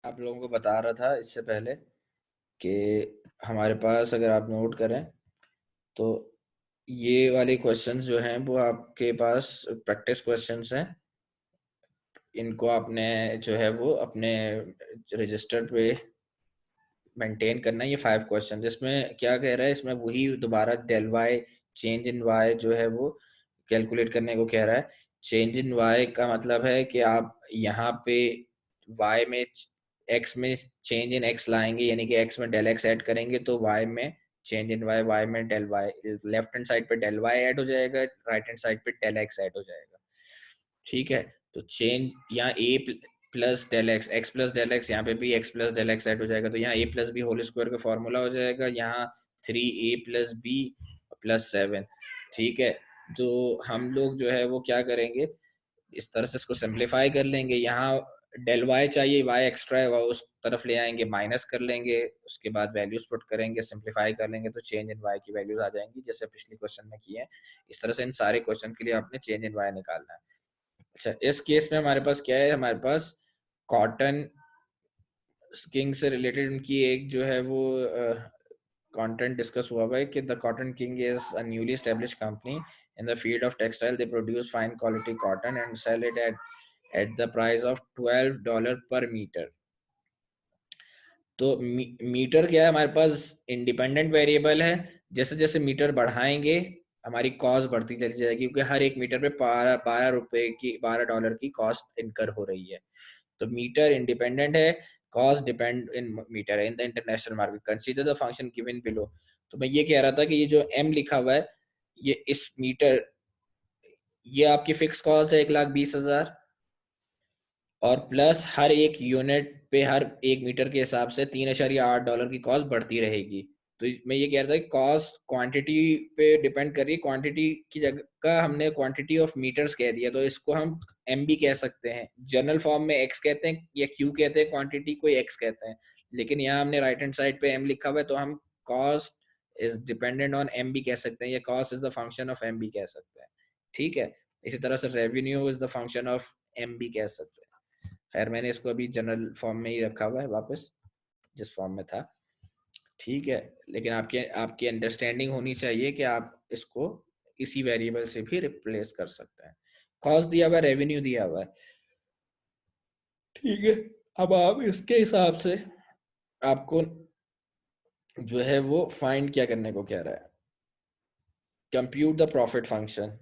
आप लोगों को बता रहा था इससे पहले कि हमारे पास अगर आप नोट करें तो ये वाले क्वेश्चंस जो हैं वो आपके पास प्रैक्टिस क्वेश्चंस हैं। इनको आपने जो है वो अपने रजिस्टर पे मेंटेन करना है। ये 5 क्वेश्चन इसमें क्या कह रहा है, इसमें वही दोबारा del y change in y जो है वो कैलकुलेट करने को कह रहा है। चेंज इन वाई का मतलब है कि आप यहाँ पे वाई में एक्स में चेंज इन एक्स लाएंगे, यानी कि एक्स में डेल एक्स ऐड करेंगे तो वाई में चेंज इन वाई, वाई में del Y, left hand side पे डेल वाई ऐड हो जाएगा, राइट हैंड साइड पे डेल एक्स ऐड हो जाएगा। ठीक है, तो चेंज यहाँ A plus del X, X plus del X, यहाँ पे भी X plus del X add हो जाएगा, तो यहाँ A plus B whole square का फॉर्मूला हो जाएगा, यहाँ 3a प्लस बी प्लस 7। ठीक है, तो हम लोग जो है वो क्या करेंगे, इस तरह से इसको सिंप्लीफाई कर लेंगे। यहाँ डेल वाई चाहिए, वाई एक्स्ट्रा है वह उस तरफ ले आएंगे, माइनस कर लेंगे, उसके बाद वैल्यूज पुट करेंगे, सिंप्लीफाई कर लेंगे तो चेंज इन वाई की वैल्यूज आ जाएंगी जैसे पिछले क्वेश्चन में किए हैं। इस तरह से इन सारे क्वेश्चन के लिए आपने चेंज इन वाई निकालना है। अच्छा, इस केस में हमारे पास क्या है, हमारे पास कॉटन किंग से रिलेटेड उनकी एक जो है वो कंटेंट डिस्कस हुआ है कि the cotton king is a newly established company in the field of textile. They produce fine quality cotton and sell it at the price of $12 per metre. तो मीटर क्या है, हमारे पास इंडिपेंडेंट वेरिएबल है। जैसे जैसे मीटर बढ़ाएंगे हमारी cost बढ़ती चली जाएगी, क्योंकि हर एक मीटर पे 12 रुपए की $12 की कॉस्ट इनकर हो रही है। तो मीटर इंडिपेंडेंट है, cost depend in metre in the international market, consider the function given below. तो मैं ये कह रहा था कि ये जो एम लिखा हुआ है, ये इस मीटर, ये आपकी फिक्स कॉस्ट है 1,20,000, और प्लस हर एक यूनिट पे हर एक मीटर के हिसाब से $3.8 की कॉस्ट बढ़ती रहेगी। तो मैं ये कह रहा था कि कॉस्ट क्वांटिटी पे डिपेंड कर रही है, क्वांटिटी की जगह का हमने क्वांटिटी ऑफ मीटर्स कह दिया, तो इसको हम एम भी कह सकते हैं। जनरल फॉर्म में एक्स कहते हैं या क्यू कहते हैं, क्वांटिटी को एक्स कहते हैं, लेकिन यहाँ हमने राइट हैंड साइड पे एम लिखा हुआ है तो हम cost is dependent on M भी कह सकते हैं, या cost is the function of M भी कह सकते हैं। ठीक है, इसी तरह से revenue is the function of M भी कह सकते हैं। खैर मैंने इसको अभी जनरल फॉर्म में ही रखा हुआ है वापस, जिस फॉर्म में था। ठीक है, लेकिन आपके आपकी अंडरस्टैंडिंग होनी चाहिए कि आप इसको इसी वेरिएबल से भी रिप्लेस कर सकते हैं। कॉस्ट दिया हुआ है, रेवेन्यू दिया हुआ है। ठीक है, अब आप इसके हिसाब से आपको जो है वो फाइंड क्या करने को कह रहा है, कंप्यूट द प्रॉफिट फंक्शन।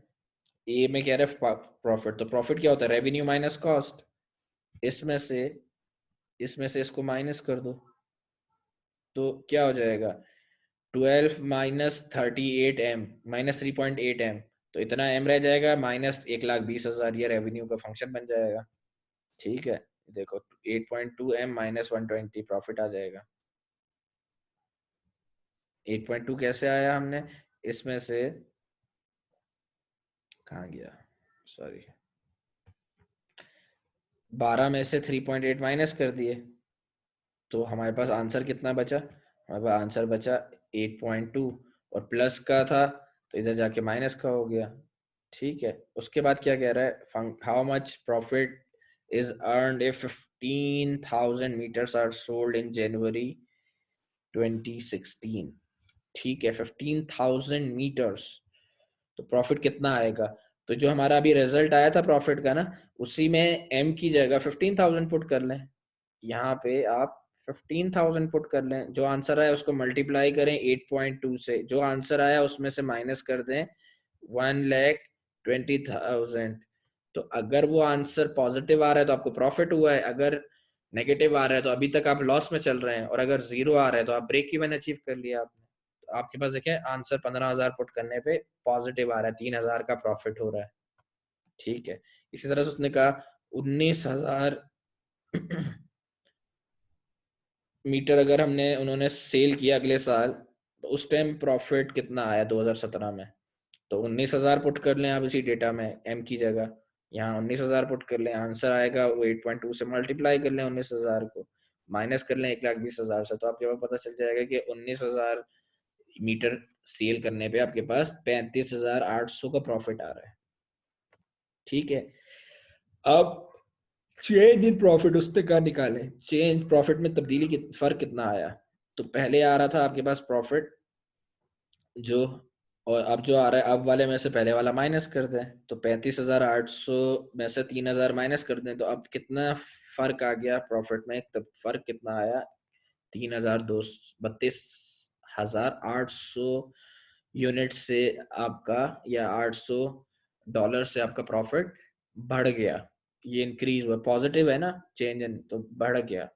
ए में कह रहा है प्रॉफिट, तो प्रॉफिट क्या होता है, रेवेन्यू माइनस कॉस्ट। इसमें से इसमें से इसको माइनस कर दो तो क्या हो जाएगा, 12 माइनस 38 एम माइनस 3.8 एम, तो इतना एम रह जाएगा, माइनस 1,20,000, ये रेवेन्यू का फंक्शन बन जाएगा। ठीक है, देखो 8.2 एम माइनस 120 प्रॉफिट आ जाएगा। 8.2 कैसे आया, हमने इसमें से कहाँ गया, सॉरी, 12 में से 3.8 माइनस कर दिए तो हमारे पास आंसर कितना बचा, हमारे पास आंसर बचा 8.2, और प्लस का था तो इधर जाके माइनस का हो गया। ठीक है, उसके बाद क्या कह रहा है, how much profit is earned if 15,000 meters are sold in January 2016। ठीक है, 15,000 मीटर्स, तो प्रॉफिट कितना आएगा। तो जो हमारा अभी रिजल्ट आया था प्रॉफिट का ना, उसी में एम की जगह 15,000 पुट कर लें। यहाँ पे आप 15,000 पुट कर लें, जो आंसर आया उसको मल्टीप्लाई करें 8.2 से, जो आंसर आया उसमें से माइनस कर दें 1,20,000। तो अगर वो आंसर पॉजिटिव आ रहा है तो आपको प्रॉफिट हुआ है, अगर नेगेटिव आ रहा है तो अभी तक आप लॉस में चल रहे हैं, और अगर जीरो आ रहा है तो आप ब्रेक इवन अचीव कर लिया आपने। तो आपके पास देखिए आंसर 15,000 पुट करने पे पॉजिटिव आ रहा है, 3,000 का प्रॉफिट हो रहा है। ठीक है, इसी तरह से उसने कहा 19,000 मीटर अगर हमने उन्होंने सेल किया अगले साल, तो उस टाइम प्रॉफिट कितना आया 2017 में, तो 19,000 पुट कर लें आप इसी डेटा में एम की जगह, यहाँ 19,000 पुट कर लें, आंसर आएगा वो 8.2 से मल्टीप्लाई कर लें 19,000 को, माइनस कर लें 1,20,000 से, तो आपके पास पता चल जाएगा कि 19,000 मीटर सेल करने पे आपके पास 35,800 का प्रॉफिट आ रहा है। ठीक है, अब चेंज इन प्रॉफिट उससे कहाँ निकालें, चेंज प्रॉफिट में तब्दीली फर्क कितना आया। तो पहले आ रहा था आपके पास प्रॉफिट जो, और अब जो आ रहा है अब वाले में से पहले वाला माइनस कर दें, तो 35,800 में से 3,000 माइनस कर दें, तो अब कितना फर्क आ गया प्रॉफिट में, तब फर्क कितना आया, 32,800 यूनिट से आपका, या $800 से आपका प्रॉफिट बढ़ गया, ये इंक्रीज हुआ, पॉजिटिव है ना चेंज इन, तो बढ़ गया।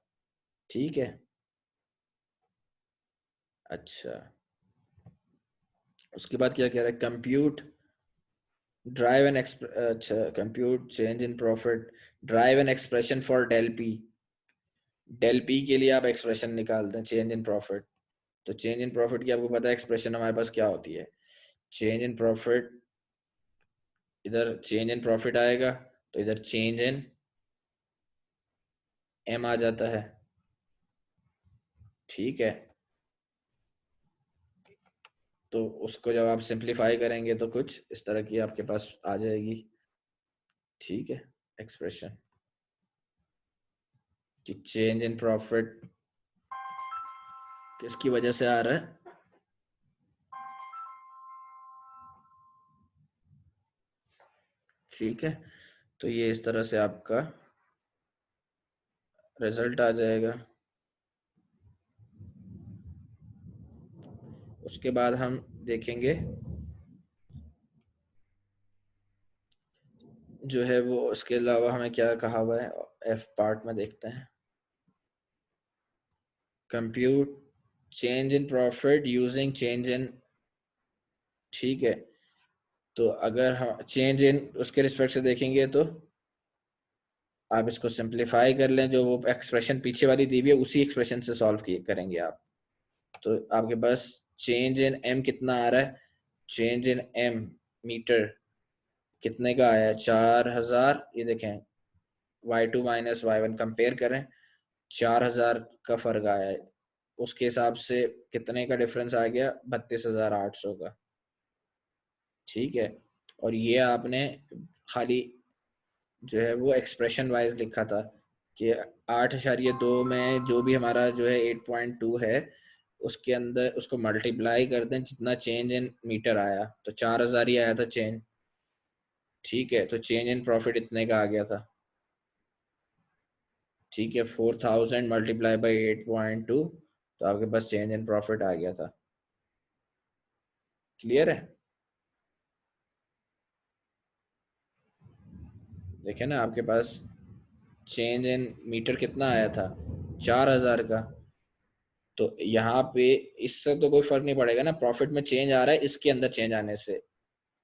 ठीक है, अच्छा उसके बाद क्या कह रहा है, कंप्यूट ड्राइव एन अच्छा compute change in profit, derive an expression for del P, del P के लिए आप एक्सप्रेशन निकालते हैं चेंज इन प्रॉफिट। तो चेंज इन प्रॉफिट की आपको पता है एक्सप्रेशन हमारे पास क्या होती है, चेंज इन प्रॉफिट, इधर चेंज इन प्रॉफिट आएगा तो इधर चेंज इन एम आ जाता है। ठीक है, तो उसको जब आप सिंप्लीफाई करेंगे तो कुछ इस तरह की आपके पास आ जाएगी। ठीक है, एक्सप्रेशन कि चेंज इन प्रॉफिट किसकी वजह से आ रहा है, ठीक है, तो ये इस तरह से आपका रिजल्ट आ जाएगा। उसके बाद हम देखेंगे जो है वो, उसके अलावा हमें क्या कहा हुआ है, एफ पार्ट में देखते हैं, compute change in profit using change in. ठीक है, तो अगर हम चेंज इन उसके रिस्पेक्ट से देखेंगे तो आप इसको सिंप्लीफाई कर लें, जो वो एक्सप्रेशन पीछे वाली दी हुई है उसी एक्सप्रेशन से सॉल्व करेंगे आप, तो आपके पास चेंज इन एम कितना आ रहा है, चेंज इन एम मीटर कितने का आया है, 4,000, ये देखें y2 माइनस y1 कंपेयर करें, 4,000 का फर्क आया है, उसके हिसाब से कितने का डिफरेंस आ गया, 32,800 का। ठीक है, और ये आपने खाली जो है वो एक्सप्रेशन वाइज लिखा था कि 8.2 में जो भी हमारा जो है 8.2 है उसके अंदर उसको मल्टीप्लाई कर दें जितना चेंज इन मीटर आया, तो 4,000 ही आया था चेंज। ठीक है, तो चेंज इन प्रॉफिट इतने का आ गया था। ठीक है, 4,000 मल्टीप्लाई बाई 8.2, तो आपके पास चेंज इन प्रॉफिट आ गया था। क्लियर है, देखे ना आपके पास चेंज इन मीटर कितना आया था, 4,000 का, तो यहाँ पे इससे तो कोई फर्क नहीं पड़ेगा ना, प्रॉफिट में चेंज आ रहा है इसके अंदर चेंज आने से,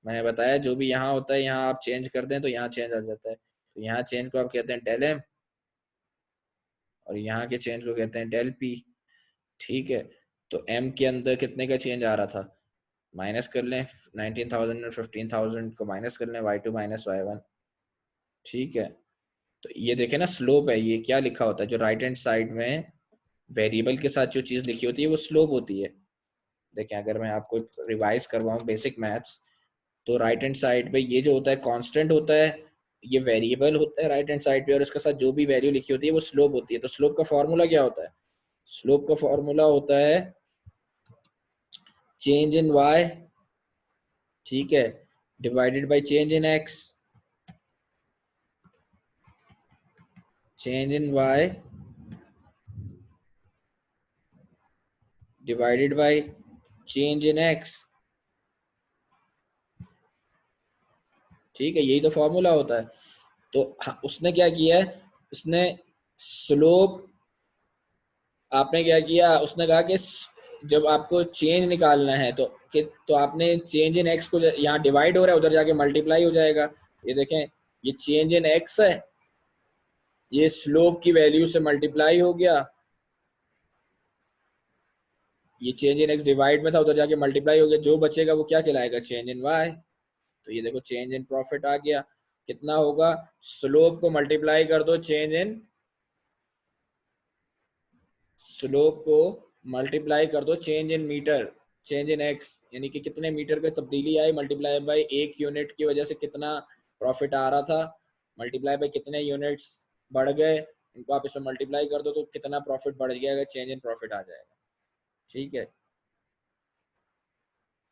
मैंने बताया जो भी यहाँ होता है यहाँ आप चेंज कर दें तो यहाँ चेंज आ जाता है, तो यहाँ चेंज को आप कहते हैं डेल एम, और यहाँ के चेंज को कहते हैं डेल पी। ठीक है, तो एम के अंदर कितने का चेंज आ रहा था, माइनस कर लें 19,000 और 15,000 को माइनस कर लें, y2 माइनस y1। ठीक है, तो ये देखें ना स्लोप है, ये क्या लिखा होता है, जो राइट हैंड साइड में वेरिएबल के साथ जो चीज़ लिखी होती है वो स्लोप होती है। देखें अगर मैं आपको रिवाइज करवाऊँ बेसिक मैथ्स, तो राइट हैंड साइड पे ये जो होता है कांस्टेंट होता है, ये वेरिएबल होता है राइट हैंड साइड पे, और इसके साथ जो भी वैल्यू लिखी होती है वो स्लोप होती है। तो स्लोप का फॉर्मूला क्या होता है, स्लोप का फॉर्मूला होता है चेंज इन वाई, ठीक है, divided by change in x, change in y divided by change in x. ठीक है, यही तो फॉर्मूला होता है। तो उसने क्या किया है, उसने स्लोप, आपने क्या किया, उसने कहा कि जब आपको चेंज निकालना है तो तो आपने चेंज इन एक्स को, यहाँ डिवाइड हो रहा है उधर जाके मल्टीप्लाई हो जाएगा। ये देखें, ये चेंज इन एक्स है, ये स्लोप की वैल्यू से मल्टीप्लाई हो गया, ये चेंज इन एक्स डिवाइड में था उधर जाके मल्टीप्लाई हो गया, जो बचेगा वो क्या कहलाएगा, चेंज इन वाई। तो ये देखो चेंज इन प्रॉफिट आ गया, कितना होगा, स्लोप को मल्टीप्लाई कर दो चेंज इन, स्लोप को मल्टीप्लाई कर दो change in metre, change in x, यानी कि कितने मीटर की तब्दीली आई, मल्टीप्लाई बाय एक यूनिट की वजह से कितना प्रॉफिट आ रहा था, मल्टीप्लाई बाय कितने यूनिट्स, बढ़ गए, इनको आप इसमें मल्टीप्लाई कर दो तो कितना प्रॉफिट बढ़ गया, चेंज इन प्रॉफिट आ जाएगा। ठीक है,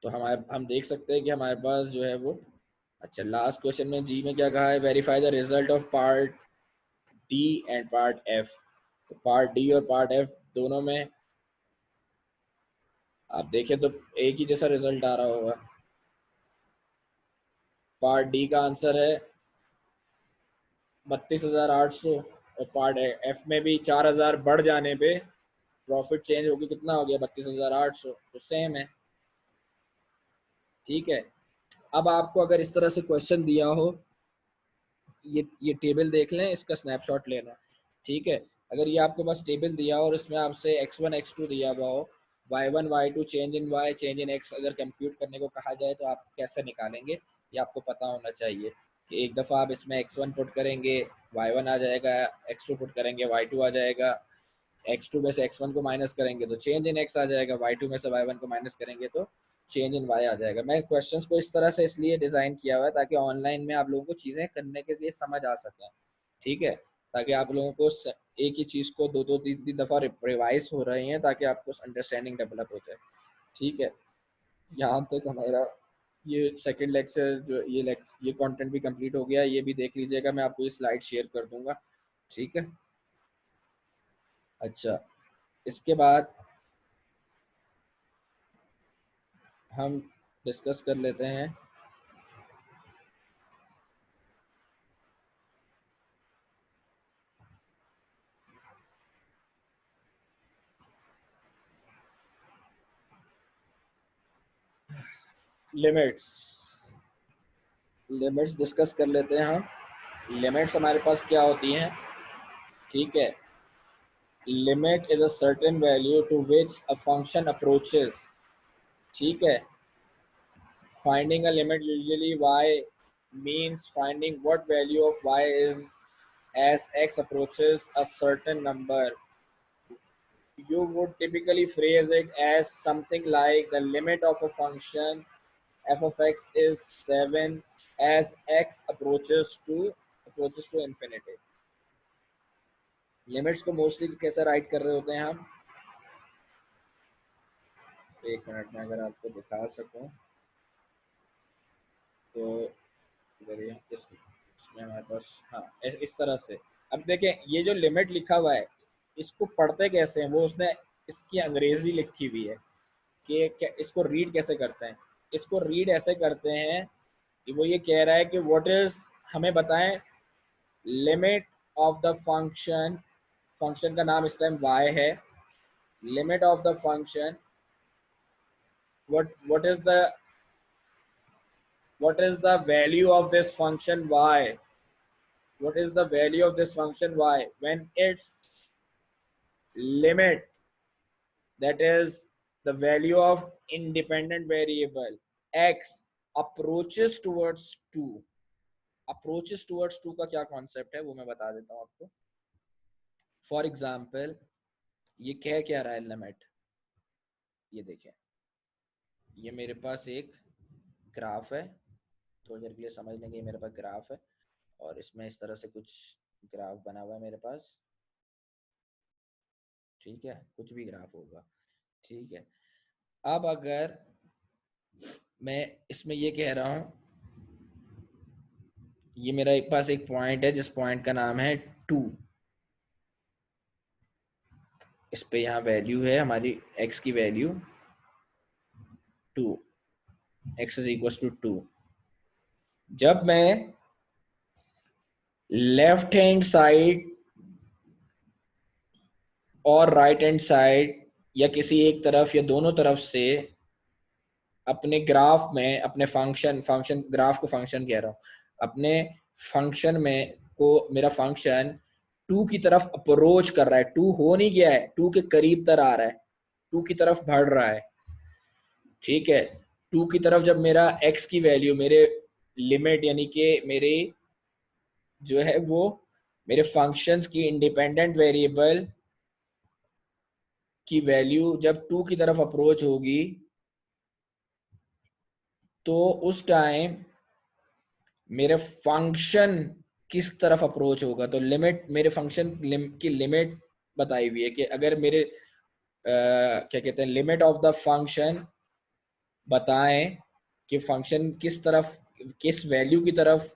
तो हम देख सकते हैं कि हमारे पास जो है वो, अच्छा लास्ट क्वेश्चन में जी में क्या कहा है, verify the result of part D and part F. तो पार्ट डी और पार्ट एफ दोनों में आप देखें तो एक ही जैसा रिजल्ट आ रहा होगा। पार्ट डी का आंसर है 32,800 और पार्ट एफ में भी 4,000 बढ़ जाने पे प्रॉफिट चेंज होगी, कितना हो गया 32,800, तो सेम है। ठीक है, अब आपको अगर इस तरह से क्वेश्चन दिया हो, ये टेबल देख लें, इसका स्नैपशॉट लेना। ठीक है, अगर ये आपके पास टेबल दिया हो और इसमें आपसे x1 x2 दिया हुआ हो, y1 y2 change in y change in x अगर कंप्यूट करने को कहा जाए तो आप कैसे निकालेंगे, ये आपको पता होना चाहिए कि एक दफ़ा आप इसमें x1 पुट करेंगे y1 आ जाएगा, x2 पुट करेंगे y2 आ जाएगा, x2 में से x1 को माइनस करेंगे तो चेंज इन x आ जाएगा, y2 में से y1 को माइनस करेंगे तो चेंज इन y आ जाएगा। मैं क्वेश्चंस को इस तरह से इसलिए डिज़ाइन किया हुआ है ताकि ऑनलाइन में आप लोगों को चीज़ें करने के लिए समझ आ सकें। ठीक है, ताकि आप लोगों को एक ही चीज़ को दो दो तीन तीन दफ़ा रिवाइज हो रही हैं ताकि आपको अंडरस्टैंडिंग डेवलप हो जाए। ठीक है, यहाँ तक हमारा ये सेकंड लेक्चर जो ये कंटेंट भी कंप्लीट हो गया, ये भी देख लीजिएगा, मैं आपको ये स्लाइड शेयर कर दूंगा। ठीक है, अच्छा इसके बाद हम डिस्कस कर लेते हैं लिमिट्स। लिमिट्स डिस्कस कर लेते हैं हम। लिमिट्स हमारे पास क्या होती हैं? ठीक है, limit is a certain value to which a function approaches. ठीक है, finding a limit usually y means finding what value of y is as x approaches a certain number. You would typically phrase it as something like the limit of a function f of x is 7 as x approaches to infinity. Limits को mostly कैसे right कर रहे होते हैं हम? एक minute में अगर आपको दिखा सकूं तो इसमें हमारे पास, हाँ इस तरह से। अब देखें ये जो लिमिट लिखा हुआ है इसको पढ़ते कैसे हैं, वो उसने इसकी अंग्रेजी लिखी हुई है कि इसको रीड कैसे करते हैं। इसको रीड ऐसे करते हैं कि वो ये कह रहा है कि व्हाट इज, हमें बताएं limit of the function, function का नाम इस टाइम y है, limit of the function, what is the value of this function y, what is the value of this function y when its limit, that is the value of independent variable x approaches towards 2। approaches towards 2 का क्या concept है वो मैं बता देता हूँ आपको। For example ये कह क्या रहा है लिमिट, ये देखें, ये मेरे पास एक ग्राफ है, थोड़ी देर के लिए समझ लेंगे, ये मेरे पास ग्राफ है और इसमें इस तरह से कुछ ग्राफ बना हुआ है मेरे पास। ठीक है, कुछ भी ग्राफ होगा। ठीक है, अब अगर मैं इसमें ये कह रहा हूँ, ये मेरा एक पास एक पॉइंट है जिस पॉइंट का नाम है 2, इस पे यहाँ वैल्यू है हमारी x की value 2, x is equal to 2। जब मैं लेफ्ट हैंड साइड और राइट हैंड साइड या किसी एक तरफ या दोनों तरफ से अपने ग्राफ में, अपने फंक्शन ग्राफ को फंक्शन कह रहा हूँ, अपने फंक्शन में को मेरा फंक्शन 2 की तरफ अप्रोच कर रहा है, 2 हो नहीं गया है, 2 के करीब तर आ रहा है, 2 की तरफ बढ़ रहा है। ठीक है, 2 की तरफ जब मेरा x की वैल्यू, मेरे लिमिट यानी कि मेरे जो है वो मेरे फंक्शंस की इंडिपेंडेंट वेरिएबल की वैल्यू जब 2 की तरफ अप्रोच होगी तो उस टाइम मेरे फंक्शन किस तरफ अप्रोच होगा। तो लिमिट मेरे फंक्शन की लिमिट बताई हुई है कि अगर मेरे क्या कहते हैं लिमिट ऑफ द फंक्शन बताएं कि फंक्शन किस तरफ किस वैल्यू की तरफ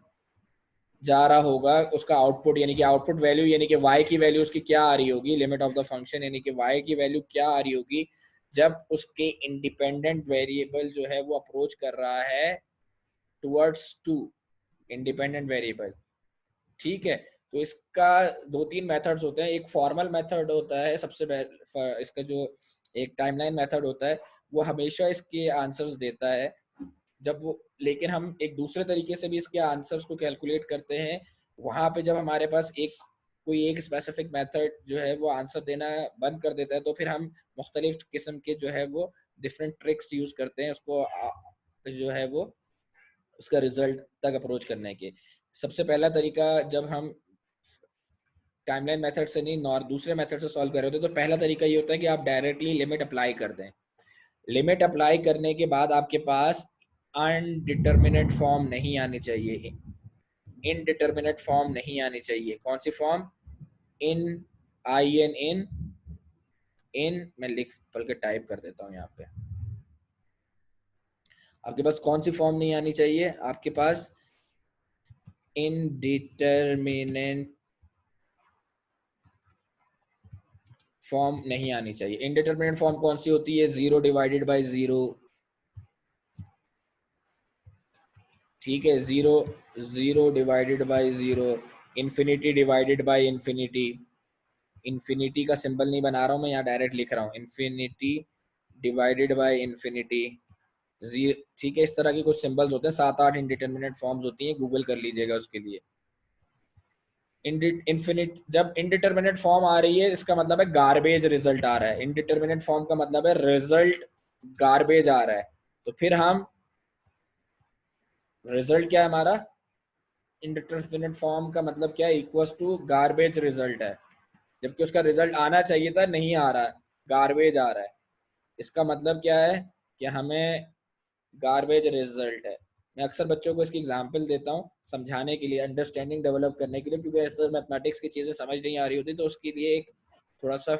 जा रहा होगा, उसका आउटपुट यानी कि आउटपुट वैल्यू यानी कि y की वैल्यू उसकी क्या आ रही होगी, लिमिट ऑफ द फंक्शन यानी कि y की वैल्यू क्या आ रही होगी जब उसके इंडिपेंडेंट वेरिएबल जो है वो अप्रोच कर रहा है टुवर्ड्स टू इंडिपेंडेंट वेरिएबल। ठीक है, तो इसका दो तीन मेथड्स होते हैं। एक फॉर्मल मेथड होता है सबसे पहले, इसका जो एक टाइमलाइन मेथड होता है वो हमेशा इसके आंसर्स देता है जब वो, लेकिन हम एक दूसरे तरीके से भी इसके आंसर्स को कैलकुलेट करते हैं। वहां पे जब हमारे पास कोई एक स्पेसिफिक मेथड जो है वो आंसर देना बंद कर देता है तो फिर हम मुख्तलिफ किस्म के जो है वो डिफरेंट ट्रिक्स यूज करते हैं उसको जो है वो उसका रिजल्ट तक अप्रोच करने के। सबसे पहला तरीका, जब हम टाइमलाइन मेथड से नहीं और दूसरे मेथड से सॉल्व कर रहे होते तो पहला तरीका ये होता है कि आप डायरेक्टली लिमिट अप्लाई कर दें। लिमिट अप्लाई करने के बाद आपके पास अनडिटर्मिनेट फॉर्म नहीं आनी चाहिए, इनडिटर्मिनेट फॉर्म नहीं आनी चाहिए। कौन सी फॉर्म? इन, आई एन इन, मैं लिख बल्कि टाइप कर देता हूँ यहाँ पे। आपके पास कौन सी फॉर्म नहीं आनी चाहिए? आपके पास इनडिटर्मिनेट फॉर्म नहीं आनी चाहिए। इनडिटर्मिनेट फॉर्म कौन सी होती है? 0 डिवाइडेड बाई 0, ठीक है, 0 0 divided by 0, infinity divided by infinity. Infinity का सिंबल नहीं बना रहा हूँ मैं, यहाँ डायरेक्ट लिख रहा हूँ इन्फिनिटी डिवाइडेड बाई इन्फिनिटी, ठीक है। इस तरह के कुछ सिंबल्स होते हैं, 7-8 इंडिटरमिनेट फॉर्म्स होती हैं, गूगल कर लीजिएगा उसके लिए। इनफिनिट जब इनडिटर्मिनेट फॉर्म आ रही है इसका मतलब है गार्बेज रिजल्ट आ रहा है। इनडिटर्मिनेट फॉर्म का मतलब है रिजल्ट गार्बेज आ रहा है। तो फिर हम रिजल्ट क्या है हमारा? इनडिटर्मिनेट फॉर्म का मतलब क्या है? इक्वल्स टू गार्बेज रिजल्ट है, जबकि उसका रिजल्ट आना चाहिए था, नहीं आ रहा है, गार्बेज आ रहा है। इसका मतलब क्या है कि हमें गार्बेज रिजल्ट है। मैं अक्सर बच्चों को इसकी एग्जांपल देता हूँ समझाने के लिए, अंडरस्टैंडिंग डेवलप करने के लिए, क्योंकि ऐसे मैथमेटिक्स की चीज़ें समझ नहीं आ रही होती तो उसके लिए एक थोड़ा सा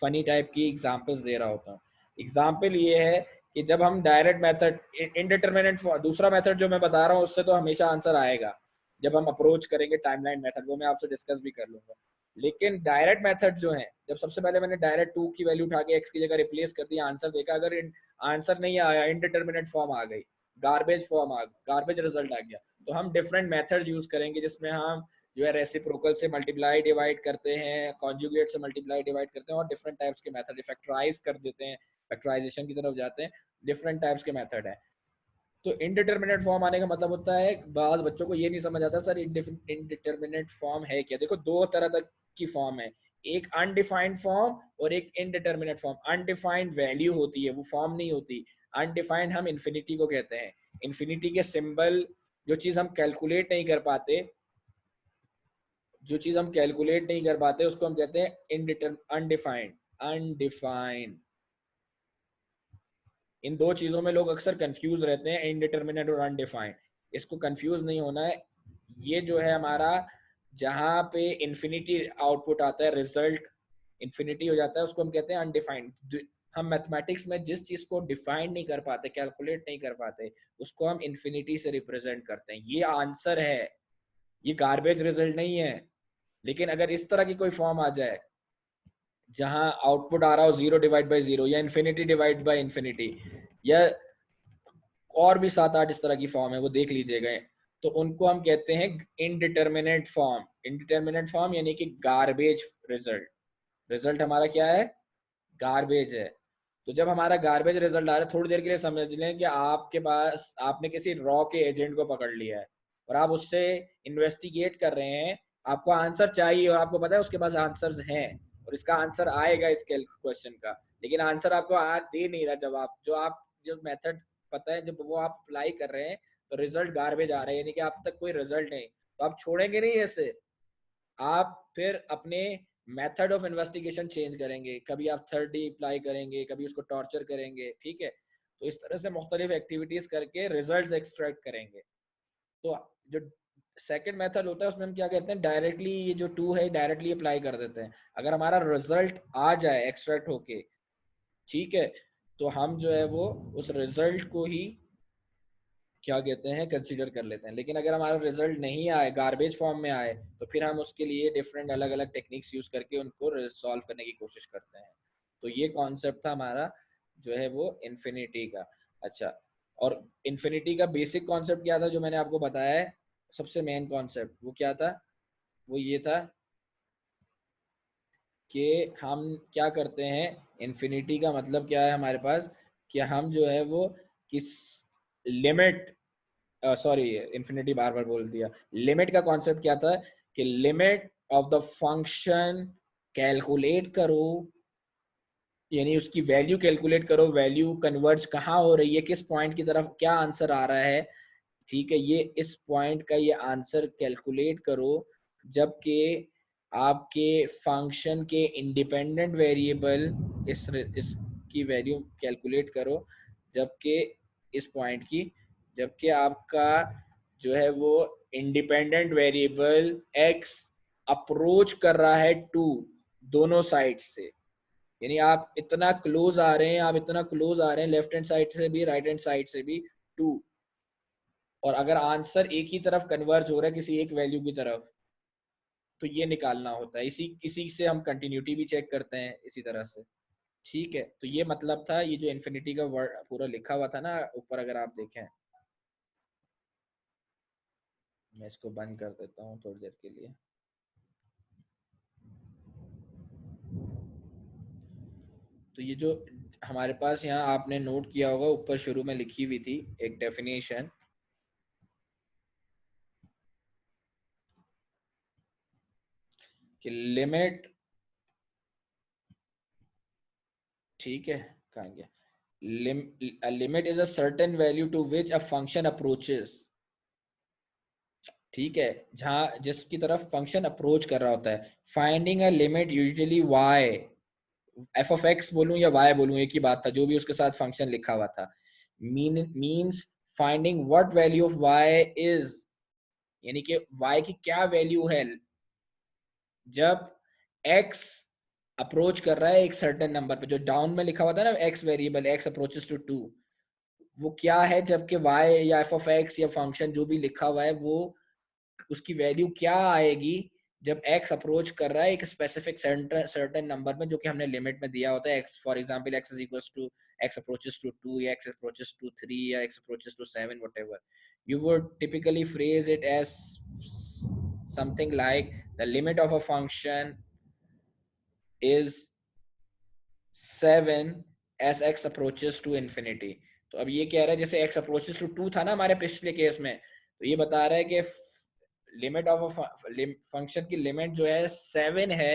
फनी टाइप की एग्जांपल्स दे रहा होता हूँ। एग्जांपल ये है कि जब हम डायरेक्ट मेथड, इनडिटरमिनेट, दूसरा मेथड जो मैं बता रहा हूँ उससे तो हमेशा आंसर आएगा जब हम अप्रोच करेंगे टाइमलाइन मेथड, वो मैं आपसे डिस्कस भी कर लूंगा। लेकिन डायरेक्ट मेथड जो है, जब सबसे पहले मैंने डायरेक्ट 2 की वैल्यू उठा के x की जगह रिप्लेस कर दिया, आंसर देखा, अगर आंसर नहीं आया, इनडिटरमिनेट फॉर्म आ गई, गार्बेज रिजल्ट आ गया, तो हम डिफरेंट मेथड्स यूज करेंगे जिसमें हम जो है रेसिप्रोकल से मल्टीप्लाई डिवाइड करते हैं, कॉन्जुगेट से मल्टीप्लाई डिवाइड करते हैं, और डिफरेंट टाइप्स के मेथड, फैक्टराइज कर देते हैं, फैक्टराइजेशन की तरफ जाते हैं। डिफरेंट टाइप्स के मेथड है। तो इनडिटर्मिनेट फॉर्म आने का मतलब होता है, बाज बच्चों को ये नहीं समझ आता सर इनडिटर्मिनेट फॉर्म है क्या। देखो, दो तरह तक की फॉर्म है, एक अनडिफाइंड फॉर्म और एक इनडिटर्मिनेट फॉर्म। अनडिफाइंड वैल्यू होती है, वो फॉर्म नहीं होती। अनडिफाइंड हम इन्फिनिटी को कहते हैं। इन्फिनिटी के सिंबल, जो चीज हम कैलकुलेट नहीं कर पाते, उसको हम कहते हैं अनडिफाइंड। अनडिफाइंड, इन दो चीजों में लोग अक्सर कंफ्यूज रहते हैं, इनडिटर्मिनेट और अनडिफाइंड। इसको कंफ्यूज नहीं होना है। ये जो है हमारा, जहां पे इन्फिनिटी आउटपुट आता है, रिजल्ट इन्फिनिटी हो जाता है, उसको हम कहते हैं अनडिफाइंड। हम मैथमेटिक्स में जिस चीज को डिफाइन नहीं कर पाते, कैलकुलेट नहीं कर पाते, उसको हम इन्फिनिटी से रिप्रेजेंट करते हैं। ये आंसर है, ये गार्बेज रिजल्ट नहीं है। लेकिन अगर इस तरह की कोई फॉर्म आ जाए जहां आउटपुट आ रहा हो 0 डिवाइड बाई 0 या इन्फिनिटी डिवाइड बाई इन्फिनिटी, या और भी 7-8 इस तरह की फॉर्म है, वो देख लीजिएगा, तो उनको हम कहते हैं इनडिटर्मिनेट फॉर्म। इनडिटर्मिनेट फॉर्म यानी कि गार्बेज रिजल्ट। रिजल्ट हमारा क्या है? गार्बेज है। तो जब हमारा गार्बेज रिजल्ट आ रहा है, थोड़ी देर के लिए समझ लें कि आपके पास, आपने किसी रॉ के एजेंट को पकड़ लिया है और आप उससे इन्वेस्टिगेट कर रहे हैं, आपको आंसर चाहिए और आपको पता है उसके पास आंसर्स हैं और इसका आंसर आएगा इस क्वेश्चन का, लेकिन आंसर आपको आज दे नहीं रहा जवाब, जो मेथड पता है, जब वो आप अप्लाई कर रहे हैं तो रिजल्ट गार्बेज आ रहा है, यानी कि आप तक कोई रिजल्ट नहीं, तो आप छोड़ेंगे नहीं ऐसे, आप फिर अपने मेथड ऑफ इन्वेस्टिगेशन चेंज करेंगे। कभी आप थर्ड डी अप्लाई करेंगे, कभी उसको टॉर्चर करेंगे, ठीक है। तो इस तरह से मुख्तलिफ एक्टिविटीज करके रिजल्ट्स एक्सट्रैक्ट करेंगे। तो जो सेकंड मेथड होता है, उसमें हम क्या कहते हैं, डायरेक्टली ये जो 2 है डायरेक्टली अप्लाई कर देते हैं। अगर हमारा रिजल्ट आ जाए एक्सट्रैक्ट होके, ठीक है, तो हम जो है वो उस रिजल्ट को ही क्या कहते हैं, कंसीडर कर लेते हैं। लेकिन अगर हमारा रिजल्ट नहीं आए, गार्बेज फॉर्म में आए, तो फिर हम उसके लिए डिफरेंट अलग अलग टेक्निक्स यूज करके उनको सॉल्व करने की कोशिश करते हैं। तो ये कॉन्सेप्ट था हमारा जो है वो इन्फिनिटी का। अच्छा, और इन्फिनिटी का बेसिक कॉन्सेप्ट क्या था जो मैंने आपको बताया है, सबसे मेन कॉन्सेप्ट वो क्या था, वो ये था कि हम क्या करते हैं, इन्फिनिटी का मतलब क्या है हमारे पास, कि हम जो है वो किस लिमिट, सॉरी इन्फिनिटी बार बार बोल दिया, लिमिट का कॉन्सेप्ट क्या था कि limit of the function calculate करो, यानी उसकी वैल्यू कैलकुलेट करो, वैल्यू कन्वर्ज कहाँ हो रही है, किस पॉइंट की तरफ क्या आंसर आ रहा है, ठीक है, ये इस पॉइंट का ये आंसर कैलकुलेट करो, जबकि आपके फंक्शन के इंडिपेंडेंट वेरिएबल इसकी वैल्यू कैलकुलेट करो, जबकि इस पॉइंट की, जबकि आपका जो है वो इंडिपेंडेंट वेरिएबल x अप्रोच कर रहा है 2 दोनों साइड से, यानी आप इतना क्लोज आ रहे हैं, आप इतना क्लोज आ रहे हैं लेफ्ट हैंड साइड से भी राइट हैंड साइड से भी 2, और अगर आंसर एक ही तरफ कन्वर्ज हो रहा है किसी एक वैल्यू की तरफ, तो ये निकालना होता है। इसी से हम कंटिन्यूटी भी चेक करते हैं इसी तरह से, ठीक है। तो ये मतलब था, ये जो इन्फिनिटी का वर्ड पूरा लिखा हुआ था ना ऊपर, अगर आप देखें, मैं इसको बंद कर देता हूँ थोड़ी देर के लिए। तो ये जो हमारे पास यहाँ आपने नोट किया होगा, ऊपर शुरू में लिखी हुई थी एक डेफिनेशन, कि लिमिट, ठीक है, कहाँ गया, limit is a certain value to which a function approaches, ठीक है, जहां जिसकी तरफ फंक्शन अप्रोच कर रहा होता है। Finding a limit usually y, f of x बोलूं या वाई बोलूं एक ही बात था, जो भी उसके साथ फंक्शन लिखा हुआ था, means finding what value of y is, यानी कि वाई की क्या वैल्यू है जब x अप्रोच कर रहा है एक सर्टेन नंबर पे, जो डाउन में लिखा हुआ था ना, x variable x approaches to 2, वो क्या है जबकि y या f ऑफ x या फंक्शन जो भी लिखा हुआ है, वो उसकी वैल्यू क्या आएगी जब x अप्रोच कर रहा है एक स्पेसिफिक सर्टेन नंबर में, जो कि हमने लिमिट में दिया होता है, x for example x is equals to x approaches to 2 या x अप्रोचेस टू 3 या x approaches to 7, whatever you would typically phrase it as something like the limit of a function is 7 as x approaches to infinity। तो अब ये कह रहा है जैसे x approaches to 2 था ना हमारे पिछले केस में, तो ये बता रहा है कि लिमिट ऑफ फंक्शन की लिमिट जो है 7 है,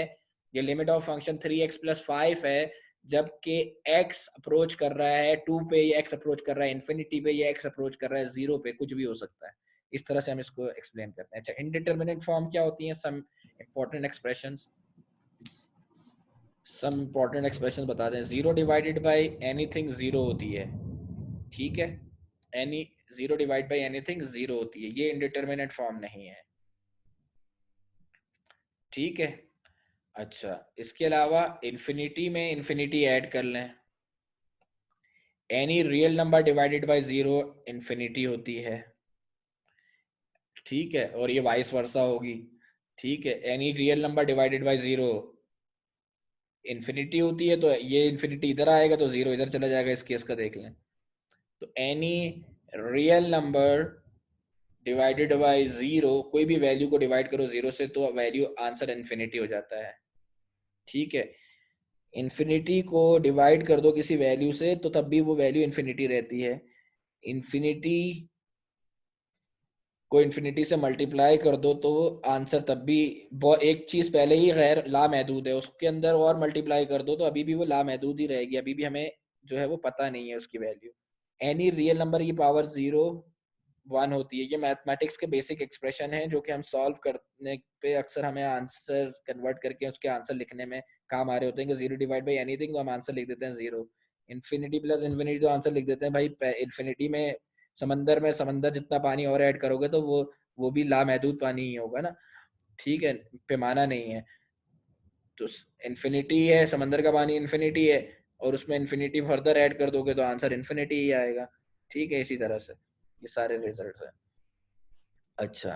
या limit of function 3x plus 5 है, जबकि x अप्रोच कर रहा है 2 पे, या x अप्रोच कर रहा है इन्फिनिटी पे, या x अप्रोच कर रहा है 0 पे, कुछ भी हो सकता है। इस तरह से हम इसको एक्सप्लेन करते हैं। अच्छा, इनडिटरमिनेट फॉर्म क्या होती है, some important expressions, some important expression बता दें। 0 डिवाइडेड बाई एनीथिंग 0 होती है, ठीक है, एनी 0 डिवाइड बाई एनीथिंग 0 होती है, ये इनडिटरमिनेट फॉर्म नहीं है, ठीक है। अच्छा, इसके अलावा इन्फिनिटी में इन्फिनिटी ऐड कर लें, any real number divided by 0 infinity होती है, ठीक है, और ये वाइस वर्सा होगी, ठीक है। Any real number divided by 0 infinity होती है, तो ये इन्फिनिटी इधर आएगा तो 0 इधर चला जाएगा, इस केस का देख लें। तो any real number divided by 0, कोई भी वैल्यू को डिवाइड करो 0 से, तो वैल्यू आंसर इन्फिनिटी हो जाता है, ठीक है। इन्फिनिटी को डिवाइड कर दो किसी वैल्यू से, तो तब भी वो वैल्यू इन्फिनिटी रहती है। इन्फिनिटी को इन्फिनिटी से मल्टीप्लाई कर दो तो आंसर तब भी, एक चीज पहले ही गैर लामहदूद है, उसके अंदर और मल्टीप्लाई कर दो तो अभी भी वो लामहदूद ही रहेगी, अभी भी हमें जो है वो पता नहीं है उसकी वैल्यू। एनी रियल नंबर की पावर 0 1 होती है। ये मैथमेटिक्स के बेसिक एक्सप्रेशन है जो कि हम सॉल्व करने पे अक्सर हमें आंसर कन्वर्ट करके उसके आंसर लिखने में काम आ रहे होते हैं, कि 0 डिवाइड बाई एनीथिंग, तो हम आंसर लिख देते हैं 0। इन्फिनिटी प्लस इन्फिनिटी, तो आंसर लिख देते हैं भाई इन्फिनिटी में, समंदर जितना पानी और ऐड करोगे तो वो वो भी लामहदूद पानी ही होगा ना, ठीक है, पैमाना नहीं है। तो इन्फिनिटी है, समंदर का पानी इन्फिनिटी है, और उसमें इन्फिनिटी फर्दर ऐड कर दोगे तो आंसर इन्फिनिटी ही आएगा, ठीक है। इसी तरह से ये सारे रिजल्ट हैं। अच्छा,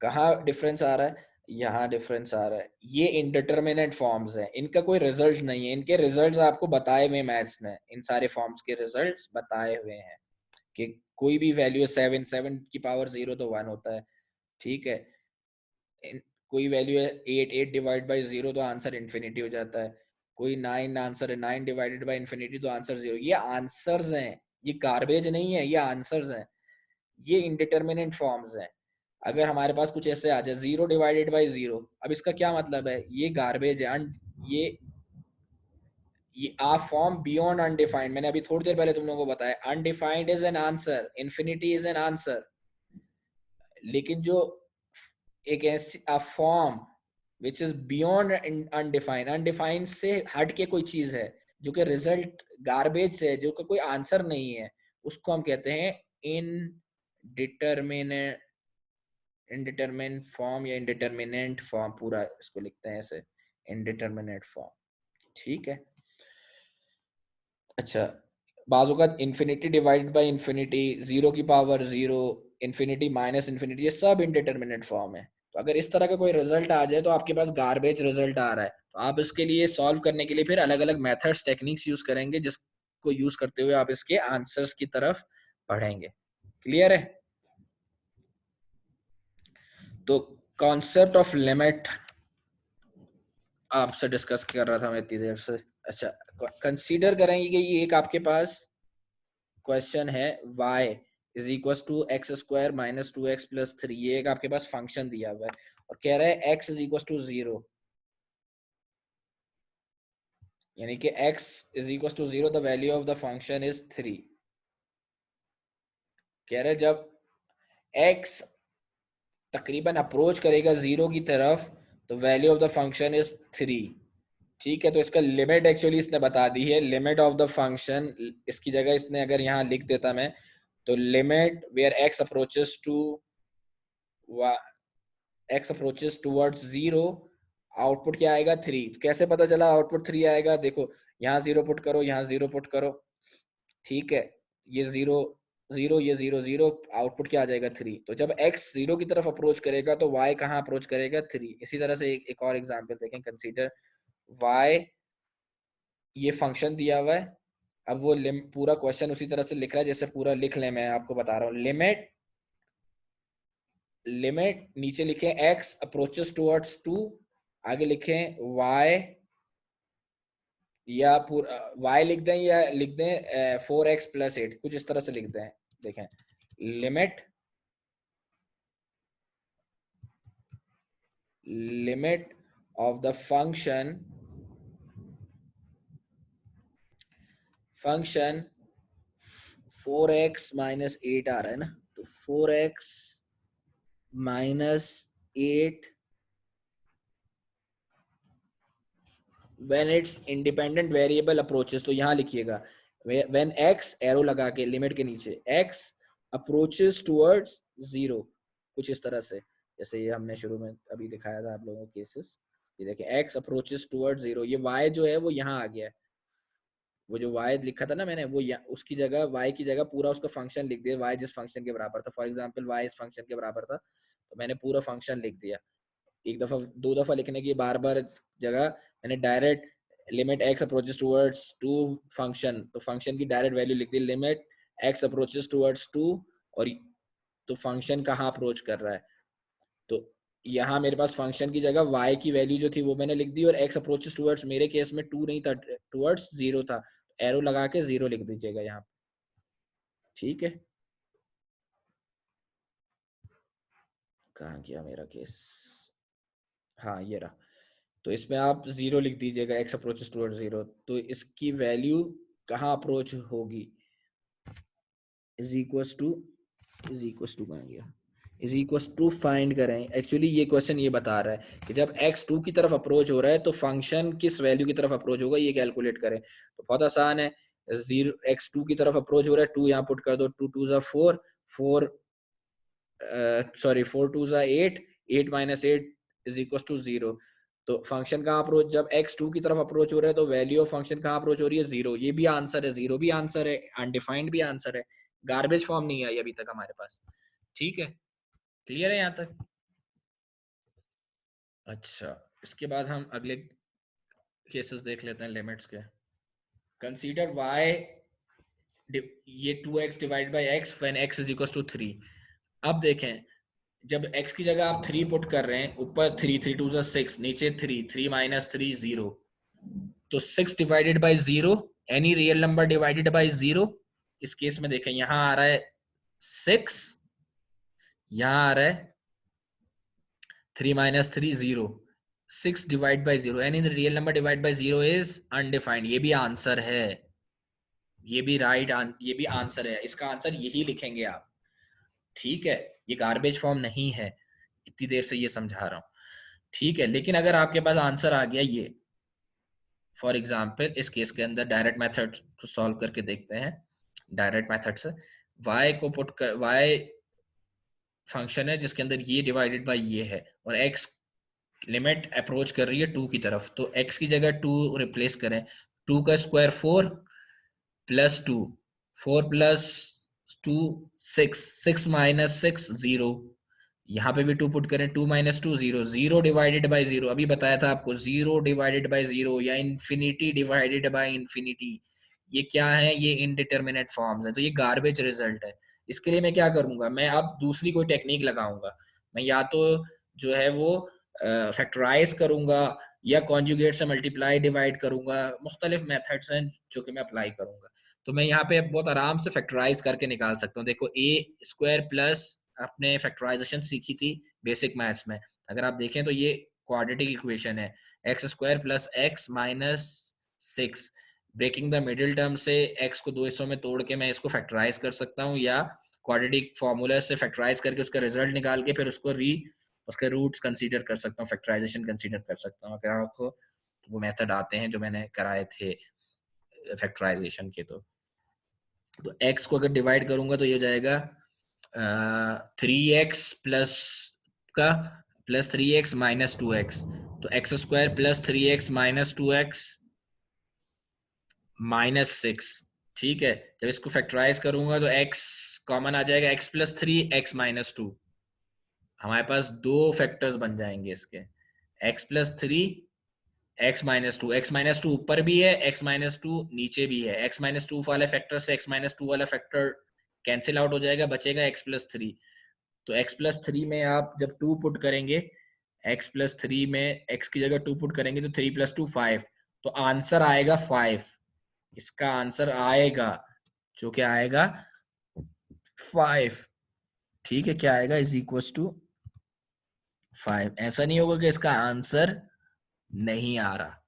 कहाँ डिफरेंस आ रहा है? यहाँ डिफरेंस आ रहा है, ये इनडिटरमिनेट फॉर्म्स हैं, इनका कोई रिजल्ट नहीं है, इनके रिजल्ट्स आपको बताए हुए मैथ्स ने, इन सारे फॉर्म्स के रिजल्ट्स बताए हुए हैं कि कोई भी वैल्यू 7 की पावर 0 तो 1 होता है, ठीक है। कोई वैल्यू है 8 डिवाइड बाई 0 तो आंसर इन्फिनिटी हो जाता है, कोई 9 आंसर है, 9 डिवाइडेड बाई इन्फिनिटी तो आंसर 0। ये आंसर्स हैं, ये गार्बेज नहीं है, ये आंसर्स हैं, ये इनडिटरमिनेट फॉर्म्स हैं। अगर हमारे पास कुछ ऐसे आ जाए 0 डिवाइडेड बाई 0, अब इसका क्या मतलब है? ये गार्बेज है, ये आ फॉर्म बियॉन्ड अनडिफाइंड। मैंने अभी थोड़ी देर पहले तुम लोगों को बताया undefined is an answer, infinity is an answer. लेकिन जो एक ऐसी form which is beyond undefined, undefined से हट के कोई चीज है जो कि रिजल्ट गार्बेज से है, जो कि कोई आंसर नहीं है, उसको हम कहते हैं इनडिटरमिनेट, इनडिटरमिनेट फॉर्म या इनडिटरमिनेंट फॉर्म, पूरा इसको लिखते हैं ऐसे, इनडिटरमिनेट फॉर्म, ठीक है। अच्छा, बाजू का इन्फिनिटी डिवाइडेड बाय इन्फिनिटी, 0 की पावर 0, इन्फिनिटी माइनस इन्फिनिटी, ये सब इनडिटरमिनेट फॉर्म है। तो अगर इस तरह का कोई रिजल्ट आ जाए तो आपके पास गार्बेज रिजल्ट आ रहा है, तो आप इसके लिए सॉल्व करने के लिए फिर अलग अलग मेथड्स, टेक्निक्स यूज करेंगे, जिसको यूज करते हुए आप इसके आंसर्स की तरफ बढ़ेंगे। क्लियर है? तो कॉन्सेप्ट ऑफ लिमिट आपसे डिस्कस कर रहा था मैं इतनी देर से। अच्छा, कंसीडर करेंगे कि ये एक आपके पास क्वेश्चन है, y is equal to x square minus 2x plus 3, ये एक आपके पास फंक्शन दिया हुआ है और कह रहा है x इज इक्वल टू 0, यानी कि x is equal to 0, the value of the function is 3। कह रहे जब x तकरीबन अप्रोच करेगा 0 की तरफ तो value of the function is 3, ठीक है। तो इसका लिमिट एक्चुअली इसने बता दी है, लिमिट ऑफ द फंक्शन, इसकी जगह इसने अगर यहाँ लिख देता मैं, तो limit where x approaches to x approaches towards 0, output क्या आएगा 3। तो कैसे पता चला आउटपुट 3 आएगा? देखो यहाँ 0 पुट करो, यहाँ 0 पुट करो, ठीक है, ये 0 0, ये 0 0, आउटपुट क्या आ जाएगा 3। तो जब x 0 की तरफ अप्रोच करेगा तो y कहाँ अप्रोच करेगा? 3। इसी तरह से एक और एग्जांपल देखें, कंसीडर y, ये फंक्शन दिया हुआ है, अब वो पूरा क्वेश्चन उसी तरह से लिख रहा है जैसे पूरा लिख लें, मैं आपको बता रहा हूँ। लिमिट, लिमिट नीचे लिखें x अप्रोचेस टुवर्ड्स 2, आगे लिखें y, या पूरा y लिख दें या लिख दें 4x प्लस 8, कुछ इस तरह से लिख दें। देखें, limit, limit of the function, function 4x minus 8 आ रहा है ना, तो 4x minus 8 when its independent variable approaches, तो यहाँ लिखिएगा when x, एरो लगा के लिमिट के नीचे, x approaches towards 0, कुछ इस तरह से, जैसे ये हमने शुरू में अभी दिखाया था आप लोगों को केसेस। ये देखिए x approaches towards 0, ये y जो है वो यहाँ आ गया है, वो जो y लिखा था ना मैंने, वो उसकी जगह y की जगह पूरा उसका फंक्शन लिख दिया, y जिस फंक्शन के बराबर था, फॉर एग्जांपल y इस फंक्शन के बराबर था, तो मैंने पूरा फंक्शन लिख दिया। एक दफा दो दफा लिखने की बार बार जगह मैंने direct limit x approaches towards 2 function, तो फंक्शन की डायरेक्ट वैल्यू लिख दी, लिमिट x अप्रोचेस टुवर्ड्स 2, और तो फंक्शन कहाँ अप्रोच कर रहा है, तो यहाँ मेरे पास फंक्शन की जगह y की वैल्यू जो थी वो मैंने लिख दी, और x अप्रोचेस टुवर्ड्स, मेरे केस में 2 नहीं था, टुवर्ड्स 0 था, एरो लगा के 0 लिख दीजिएगा यहाँ, ठीक है। कहाँ गया मेरा केस? हाँ ये रहा। तो इसमें आप 0 लिख दीजिएगा, x अप्रोचेस टुवर्ड 0, तो इसकी वैल्यू कहाँ अप्रोच होगी, is equals to, is equals to कहाँ गया, इज इक्वल्स टू फाइंड करें। एक्चुअली ये क्वेश्चन ये बता रहा है कि जब x 2 की तरफ अप्रोच हो रहा है तो फंक्शन किस वैल्यू की तरफ अप्रोच होगा, ये कैलकुलेट करें। तो बहुत आसान है, 0 x 2 की तरफ अप्रोच हो रहा है, 2 यहाँ पुट कर दो, 2 2 4, 4 सॉरी 4 2 जा 8, 8 माइनस 8 इज इक्वल टू 0। तो फंक्शन कहाँ अप्रोच, जब x 2 की तरफ अप्रोच हो रहा है तो वैल्यू ऑफ फंक्शन कहाँ अप्रोच हो रही है, 0। ये भी आंसर है, 0 भी आंसर है, अनडिफाइंड भी आंसर है, गार्बेज फॉर्म नहीं आई अभी तक हमारे पास। ठीक है, क्लियर है यहाँ तक? अच्छा, इसके बाद हम अगले केसेस देख लेते हैं लिमिट्स के। कंसीडर y, ये 2x divide by x when x is equal to 3। अब देखें, जब x की जगह आप 3 पुट कर रहे हैं, ऊपर 3, 3 2 6, नीचे 3, 3 माइनस 3 0, तो 6 divided by 0, any real number divided by 0। इस केस में देखें, यहां आ रहा है 6, यहां आ रहा है 3 minus 3 0, 6 divide by 0, any real number divide by 0 is undefined. ये भी आंसर है, ये भी ये भी आंसर है, इसका आंसर यही लिखेंगे आप। ठीक है, ये गार्बेज फॉर्म नहीं है, इतनी देर से ये समझा रहा हूं। ठीक है, लेकिन अगर आपके पास आंसर आ गया ये, फॉर एग्जाम्पल इस केस के अंदर डायरेक्ट मेथड को सॉल्व करके देखते हैं। डायरेक्ट मेथड से y को पुट कर, y फंक्शन है जिसके अंदर ये डिवाइडेड बाय ये है, और x लिमिट अप्रोच कर रही है 2 की तरफ, तो x की जगह 2 रिप्लेस करें। 2 का स्क्वायर 4 प्लस 2, 4 प्लस 2 6, 6 माइनस 6 0, यहाँ पे भी 2 पुट करें, 2 माइनस 2 0, 0 डिवाइडेड बाई 0, अभी बताया था आपको 0 डिवाइडेड बाई 0 या इन्फिनिटी डिवाइडेड बाई इन्फिनिटी, ये क्या है, ये इनडिटरमिनेट फॉर्म्स है, तो ये गार्बेज रिजल्ट है। इसके लिए मैं क्या करूंगा, मैं अब दूसरी कोई टेक्निक लगाऊंगा। मैं या तो जो है वो फैक्टराइज करूंगा, या कॉन्जुगेट से मल्टीप्लाई डिवाइड करूंगा, मुख्तलिफ मेथड्स हैं जो कि मैं अप्लाई करूंगा। तो मैं यहाँ पे बहुत आराम से फैक्टराइज करके निकाल सकता हूँ। देखो ए स्क्वायर प्लस, आपने फैक्टराइजेशन सीखी थी बेसिक मैथ्स में, अगर आप देखें तो ये क्वाड्रेटिक इक्वेशन है, x square plus x minus 6। Breaking the middle term से x को दो हिस्सों में तोड़ के मैं इसको फैक्टराइज कर सकता हूँ, या क्वाड्रेटिक फॉर्मूला से फैक्टराइज करके उसका रिजल्ट निकाल के फिर उसको उसके रूट्स कंसीडर कर सकता हूँ, फैक्टराइजेशन कंसीडर कर सकता हूँ, अगर आपको वो मेथड आते हैं जो मैंने कराए थे फैक्टराइजेशन के। तो x को अगर डिवाइड करूंगा तो ये हो जाएगा 3x प्लस का प्लस 3x माइनस 2x, तो x square plus 3x minus 2x minus 6। ठीक है, जब इसको फैक्टराइज करूंगा तो x कॉमन आ जाएगा, x प्लस 3 x माइनस 2, हमारे पास दो फैक्टर्स बन जाएंगे इसके, x plus 3 x minus 2, x minus 2 ऊपर भी है, x माइनस 2 नीचे भी है, x माइनस 2 वाले फैक्टर से x माइनस 2 वाला फैक्टर कैंसिल आउट हो जाएगा, बचेगा x प्लस 3। तो x प्लस 3 में आप जब 2 पुट करेंगे, x प्लस 3 में x की जगह 2 पुट करेंगे तो 3 प्लस 2 5, तो आंसर आएगा 5। इसका आंसर आएगा, जो क्या आएगा 5। ठीक है, क्या आएगा, इज इक्वल टू 5। ऐसा नहीं होगा कि इसका आंसर नहीं आ रहा।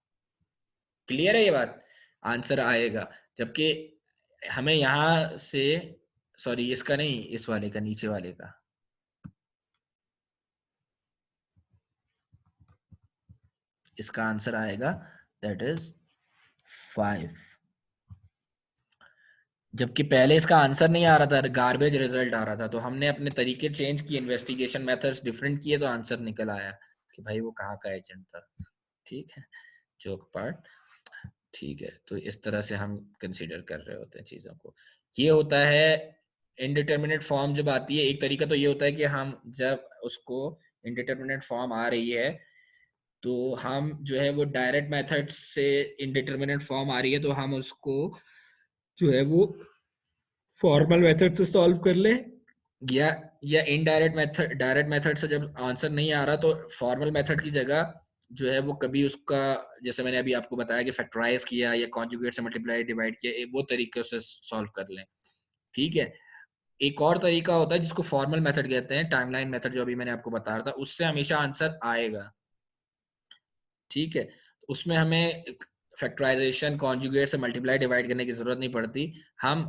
क्लियर है ये बात, आंसर आएगा, जबकि हमें यहां से, सॉरी इसका नहीं, इस वाले का, नीचे वाले का, इसका आंसर आएगा दैट इज 5। जबकि पहले इसका आंसर नहीं आ रहा था, गार्बेज रिजल्ट आ रहा था, तो हमने अपने तरीके चेंज किए, इन्वेस्टिगेशन मेथड्स डिफरेंट किए, तो आंसर निकल आया कि भाई वो कहाँ का एजेंट था। ठीक है, जोक पार्ट। ठीक है, तो इस तरह से हम कंसीडर कर रहे होते हैं चीज़ों को। ये होता है इनडिटर्मिनेट फॉर्म जब आती है, एक तरीका तो ये होता है कि हम जब उसको इनडिटर्मिनेट फॉर्म आ रही है तो हम जो है वो डायरेक्ट मेथड से इनडिटर्मिनेट फॉर्म आ रही है तो हम उसको जो है वो फॉर्मल मेथड से सॉल्व कर ले, या इनडायरेक्ट मेथड, डायरेक्ट मेथड से जब आंसर नहीं आ रहा तो फॉर्मल मेथड की जगह जो है वो कभी उसका, जैसे मैंने अभी आपको बताया कि फैक्टराइज किया या कॉन्जुगेट से मल्टीप्लाई डिवाइड किया, वो तरीके से सॉल्व कर लें। ठीक है, एक और तरीका होता है जिसको फॉर्मल मेथड कहते हैं, टाइमलाइन मेथड जो अभी मैंने आपको बता रहा था, उससे हमेशा आंसर आएगा। ठीक है, उसमें हमें फैक्टराइजेशन कॉन्जुगेट से मल्टीप्लाई डिवाइड करने की जरूरत नहीं पड़ती, हम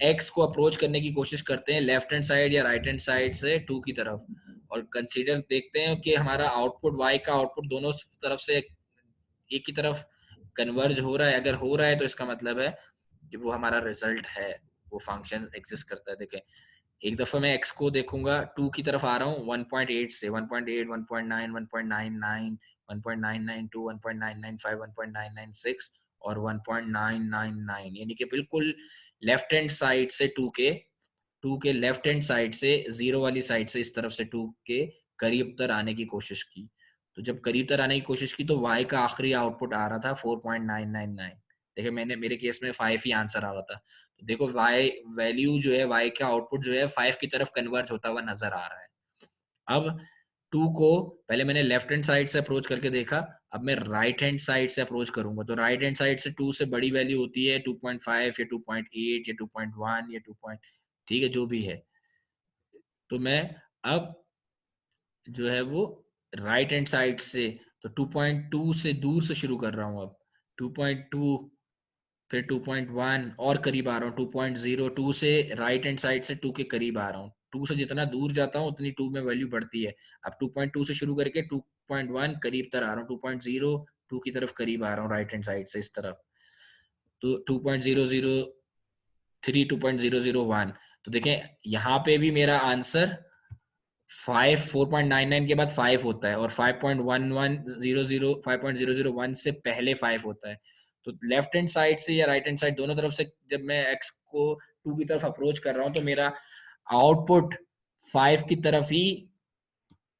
एक्स को अप्रोच करने की कोशिश करते हैं लेफ्ट हैंड साइड या राइट हैंड साइड से 2 की तरफ, और कंसीडर देखते हैं कि हमारा आउटपुट y का आउटपुट दोनों तरफ से एक की तरफ कन्वर्ज हो रहा है। अगर हो रहा है तो इसका मतलब है कि वो हमारा रिजल्ट है, वो फंक्शन एग्जिस्ट करता है। देखें, एक दफा मैं x को देखूंगा 2 की तरफ आ रहा हूँ 1.8 से 1.8, 1.9, 1.99, 1.992, 1.995, 1.996 और 1.999, यानी कि बिल्कुल लेफ्ट हैंड साइड से 2 के लेफ्ट हैंड साइड से, जीरो वाली साइड से इस तरफ से 2 के करीब तर आने की कोशिश की। तो जब करीब तर आने की कोशिश की तो y का आखिरी आउटपुट आ रहा था 4.999। देखिए मैंने मेरे केस में 5 ही आंसर आ रहा था। तो देखो y वैल्यू जो है, y का आउटपुट जो है 5 की तरफ कन्वर्ज होता हुआ नजर आ रहा है। अब 2 को पहले मैंने लेफ्ट हैंड साइड से अप्रोच करके देखा, अब मैं राइट हैंड साइड से अप्रोच करूंगा। तो राइट हैंड साइड से 2 से बड़ी वैल्यू होती है 2.5 या 2.8 या 2.1 या 2. ठीक है, जो भी है। तो मैं अब जो है वो राइट हैंड साइड से, तो 2.2 से दूर से शुरू कर रहा हूँ। अब 2.2, फिर 2.1 और करीब आ रहा हूँ 2.0। 2 से राइट हैंड साइड से 2 के करीब आ रहा हूँ। 2 से जितना दूर जाता हूँ उतनी 2 में वैल्यू बढ़ती है। अब 2.2 से शुरू करके 2.1 करीब तर आ रहा हूँ, 2.0 2 की तरफ करीब आ रहा हूँ राइट हैंड साइड से इस तरफ। तो 2.003, 2.001। तो देखें यहाँ पे भी मेरा आंसर 4.99 के बाद 5 होता है और 5.1100 से पहले 5 होता है। तो लेफ्ट हैंड साइड से या राइट हैंड साइड, दोनों तरफ से जब मैं x को 2 की तरफ अप्रोच कर रहा हूँ तो मेरा आउटपुट 5 की तरफ ही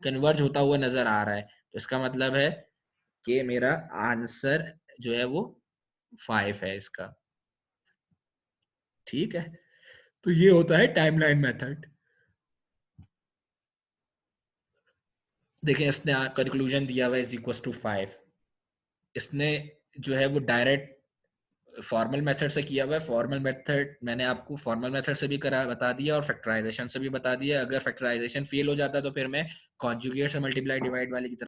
कन्वर्ज होता हुआ नजर आ रहा है। तो इसका मतलब है कि मेरा आंसर जो है वो 5 है इसका। ठीक है, तो ये होता है टाइमलाइन मेथड। देखिए इसने कंक्लूजन दिया हुआ इज इक्वल टू 5। इसने जो है वो डायरेक्ट फॉर्मल मेथड से किया हुआ है। फॉर्मल मेथड मैंने आपको फॉर्मल मेथड से भी करा बता दिया और फैक्टराइजेशन से भी बता दिया। अगर फैक्टराइजेशन फेल हो जाता है तो फिर मैं कॉन्जुगेट से मल्टीप्लाई डिवाइड वाले की तरफ